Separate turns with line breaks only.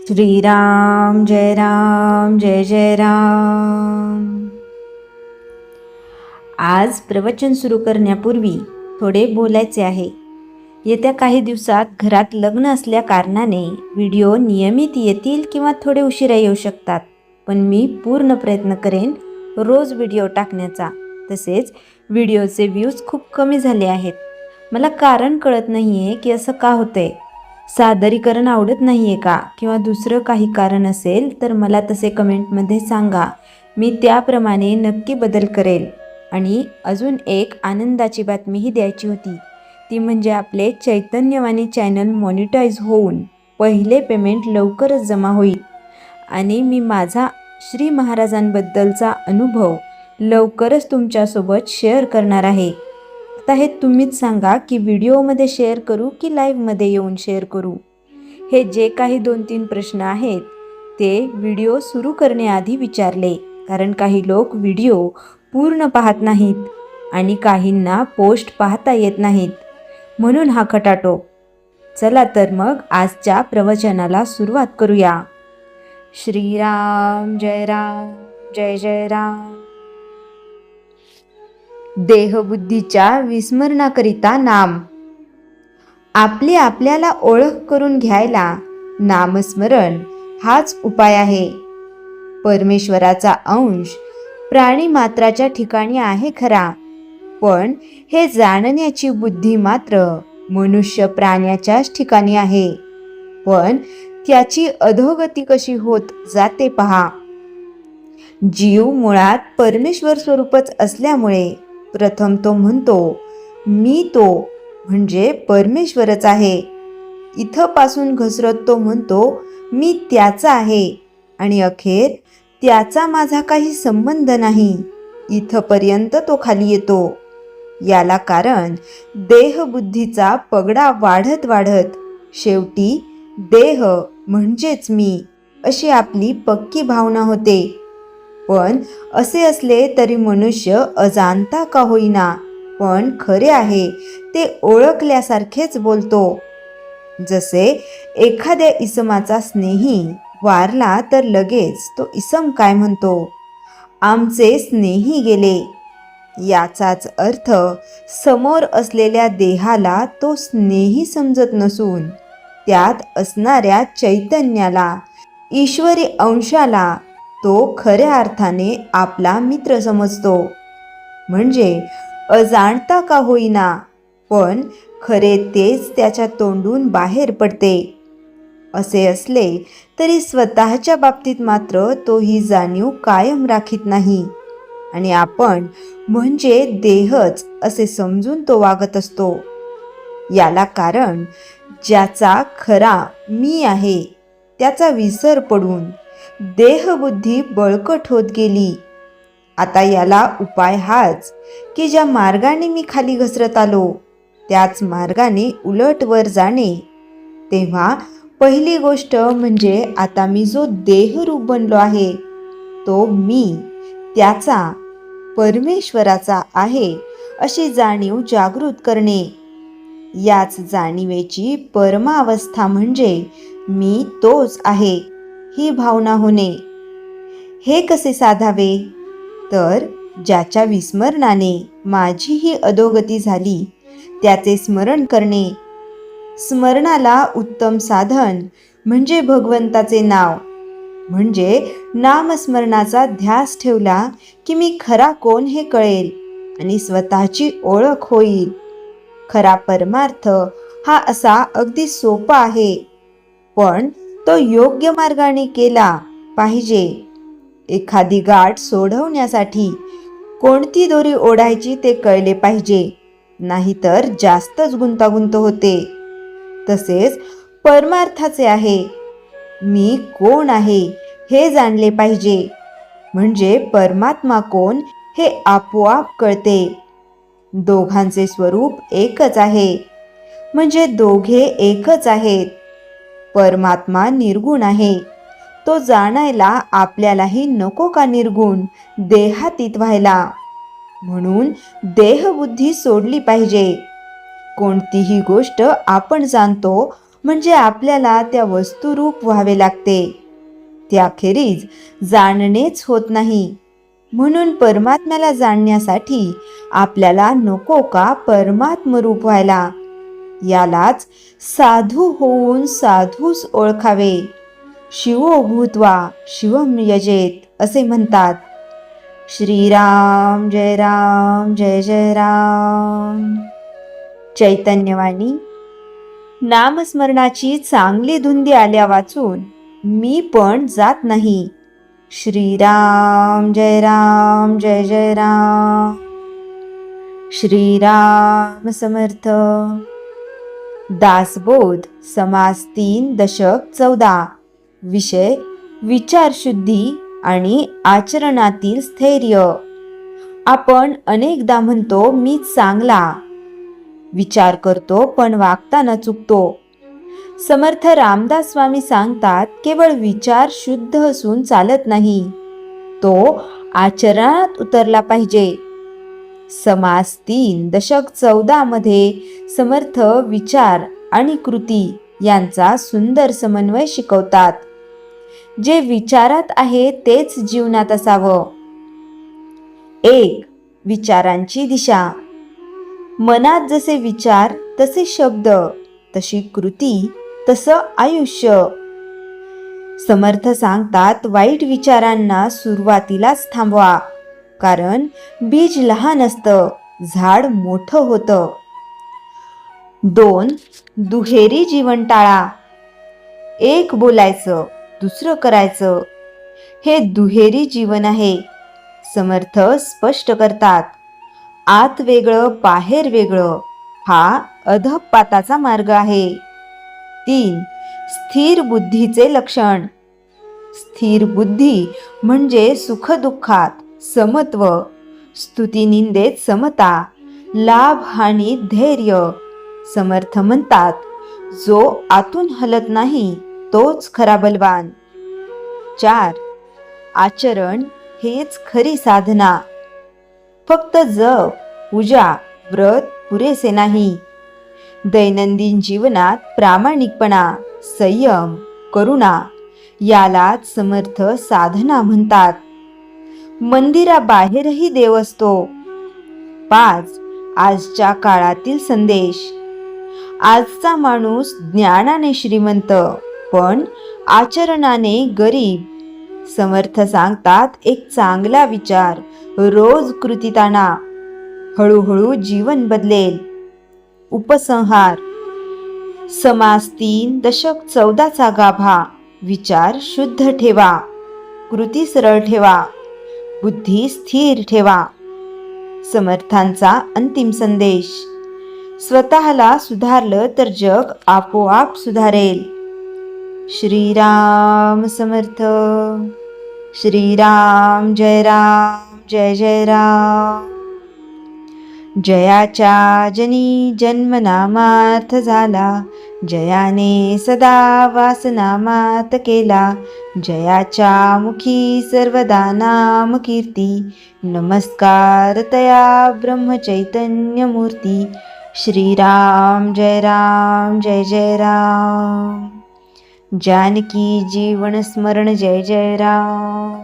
श्रीराम जय जय राम। आज प्रवचन सुरू करण्यापूर्वी थोडे बोलायचे आहे। येत्या काही दिवसात घरात लग्न असल्या कारणाने व्हिडिओ नियमित येतील किंवा थोडे उशिरा येऊ शकतात, पण मी पूर्ण प्रयत्न करेन रोज व्हिडिओ टाकण्याचा। तसेच व्हिडिओचे व्ह्यूज खूप कमी झाले आहेत। मला कारण कळत नाहीये की असं का होतंय। सादरीकरण आवडत नाहीये का किंवा दुसरं काही कारण असेल तर मला तसे कमेंटमध्ये सांगा, मी त्याप्रमाणे नक्की बदल करेल। आणि अजून एक आनंदाची बातमीही द्यायची होती, ती म्हणजे आपले चैतन्यवाणी चॅनल मॉनिटाईज होऊन पहिले पेमेंट लवकरच जमा होईल आणि मी माझा श्री महाराजांबद्दलचा अनुभव लवकरच तुमच्यासोबत शेअर करणार आहे। आता हे तुम्हीच सांगा की व्हिडिओमध्ये शेअर करू की लाईव्हमध्ये येऊन शेअर करू। हे जे काही 2-3 प्रश्न आहेत ते व्हिडिओ सुरू करण्याआधी विचारले, कारण काही लोक व्हिडिओ पूर्ण पाहत नाहीत आणि काहींना पोस्ट पाहता येत नाहीत, म्हणून हा खटाटोप। चला तर मग आजच्या प्रवचनाला सुरुवात करूया। श्रीराम जय जय राम। देहबुद्धीच्या विस्मरणाकरिता नाम। आपल्याला ओळख करून घ्यायला नामस्मरण हाच उपाय आहे। परमेश्वराचा अंश प्राणी मात्राच्या ठिकाणी आहे खरा, पण हे जाणण्याची बुद्धी मात्र मनुष्य प्राण्याच्याच ठिकाणी आहे। पण त्याची अधोगती कशी होत जाते पहा। जीव मुळात परमेश्वर स्वरूपच असल्यामुळे प्रथम तो म्हणतो मी तो म्हणजे परमेश्वरच आहे। इथपासून घसरत तो म्हणतो मी त्याचा आहे आणि अखेर त्याचा माझा काही संबंध नाही, इथपर्यंत तो खाली येतो। याला कारण देहबुद्धीचा पगडा वाढत वाढत शेवटी देह म्हणजेच मी अशी आपली पक्की भावना होते। पण असे असले तरी मनुष्य अजाणता का होईना पण खरे आहे ते ओळखल्यासारखेच बोलतो। जसे एखाद्या इसमाचा स्नेही वारला तर लगेच तो इसम काय म्हणतो, आमचे स्नेही गेले। याचाच अर्थ समोर असलेल्या देहाला तो स्नेही समजत नसून त्यात असणाऱ्या चैतन्याला, ईश्वरी अंशाला तो खऱ्या अर्थाने आपला मित्र समजतो। म्हणजे अजाणता का होईना पण खरे तेच त्याच्या तोंडून बाहेर पडते। असे असले तरी स्वतःच्या बाबतीत मात्र तो ही जाणीव कायम राखीत नाही आणि आपण म्हणजे देहच असे समजून तो वागत असतो। याला कारण ज्याचा खरा मी आहे त्याचा विसर पडून देहबुद्धी बळकट होत गेली। आता याला उपाय हाच की ज्या मार्गाने मी खाली घसरत आलो त्याच मार्गाने उलट वर जाणे। तेव्हा पहिली गोष्ट म्हणजे आता मी जो देहरूप बनलो आहे तो मी त्याचा परमेश्वराचा आहे अशी जाणीव जागृत करणे। याच जाणीवेची परमावस्था म्हणजे मी तोच आहे ही भावना होणे। हे कसे साधावे तर ज्याच्या विस्मरणाने माझी ही अधोगती झाली त्याचे स्मरण करणे। स्मरणाला उत्तम साधन म्हणजे भगवंताचे नाव। म्हणजे नामस्मरणाचा ध्यास ठेवला की मी खरा कोण हे कळेल आणि स्वतःची ओळख होईल। खरा परमार्थ हा असा अगदी सोपा आहे, पण तो योग्य मार्गाने केला पाहिजे। एखादी गाठ सोडवण्यासाठी कोणती दोरी ओढायची ते कळले पाहिजे, नाहीतर जास्तच गुंतागुंत होते। तसेच परमार्थाचे आहे, मी कोण आहे हे जाणले पाहिजे, म्हणजे परमात्मा कोण हे आपोआप कळते। दोघांचे स्वरूप एकच आहे, म्हणजे दोघे एकच आहेत। परमात्मा निर्गुण आहे, तो जाणायला आपल्यालाही नको का निर्गुण देहातीत व्हायला। म्हणून देहबुद्धी सोडली पाहिजे। कोणतीही गोष्ट आपण जाणतो म्हणजे आपल्याला त्या वस्तुरूप व्हावे लागते. त्याखेरीज जाणणेच होत नाही. म्हणून परमात्म्याला जाणण्यासाठी आपल्याला नको का परमात्मरूप व्हायला. यालाच साधू होऊन साधूस ओळखावे. शिवो भूत्वा शिवम यजेत असे म्हणतात. श्रीराम जय राम जय जय राम. चैतन्यवाणी. नामस्मरणाची चांगली धुंदी आल्या वाचून मी पण जात नाही. श्रीराम जय राम जय जय राम. श्रीराम समर्थ. दासबोध समास 3 दशक 14. विषय विचारशुद्धी आणि आचरणातील स्थैर्य. आपण अनेकदा म्हणतो मी चांगला, विचार करतो पण वागताना चुकतो. समर्थ रामदास स्वामी सांगतात केवळ विचार शुद्ध असून चालत नाही, तो आचरणात उतरला पाहिजे. समास 3 दशक 14 मध्ये समर्थ विचार आणि कृती यांचा सुंदर समन्वय शिकवतात. जे विचारात आहे तेच जीवनात असावं. 1. विचारांची दिशा. मनात जसे विचार तसे शब्द, तशी कृती, तसं आयुष्य. समर्थ सांगतात वाईट विचारांना सुरुवातीलाच थांबवा, कारण बीज लहान असतं, झाड मोठं होतं. 2. दुहेरी जीवन टाळा. एक बोलायचं, दुसरं करायचं, हे दुहेरी जीवन आहे. समर्थ स्पष्ट करतात आत वेगळं बाहेर वेगळं हा अधःपाताचा मार्ग आहे. 3. स्थिर बुद्धीचे लक्षण. स्थिर बुद्धी म्हणजे सुखदुःखात समत्व, स्तुतीनिंदेत समता, लाभ हानी धैर्य. समर्थ म्हणतात जो आतून हलत नाही तोच खरा बलवान. 4. आचरण हेच खरी साधना. फक्त जप, पूजा, व्रत पुरेसे नाही. दैनंदिन जीवनात प्रामाणिकपणा, संयम, करुणा यालाच समर्थ साधना म्हणतात. मंदिराबाहेरही देव असतो. 5. आजच्या काळातील संदेश. आजचा माणूस ज्ञानाने श्रीमंत पण आचरणाने गरीब. समर्थ सांगतात एक चांगला विचार रोज कृतीत आणा, हळूहळू जीवन बदलेल. उपसंहार. समास 3 दशक 14 गाभा. विचार शुद्ध ठेवा, कृती सरळ ठेवा, बुद्धी स्थिर ठेवा. समर्थांचा अंतिम संदेश. स्वतःला सुधारलं तर जग आपोआप सुधारेल. श्रीराम समर्थ. श्रीराम जय राम जय जय राम. जयाच्या जनी जन्मनामार्थ झाला, जयाने सदा वासनामात केला. जयाच्या मुखी सर्वदा नाम कीर्ती, नमस्कार तया ब्रह्मचैतन्य मूर्ती. श्रीराम जय राम जय जय राम. जानकी जीवन स्मरण जय जय राम.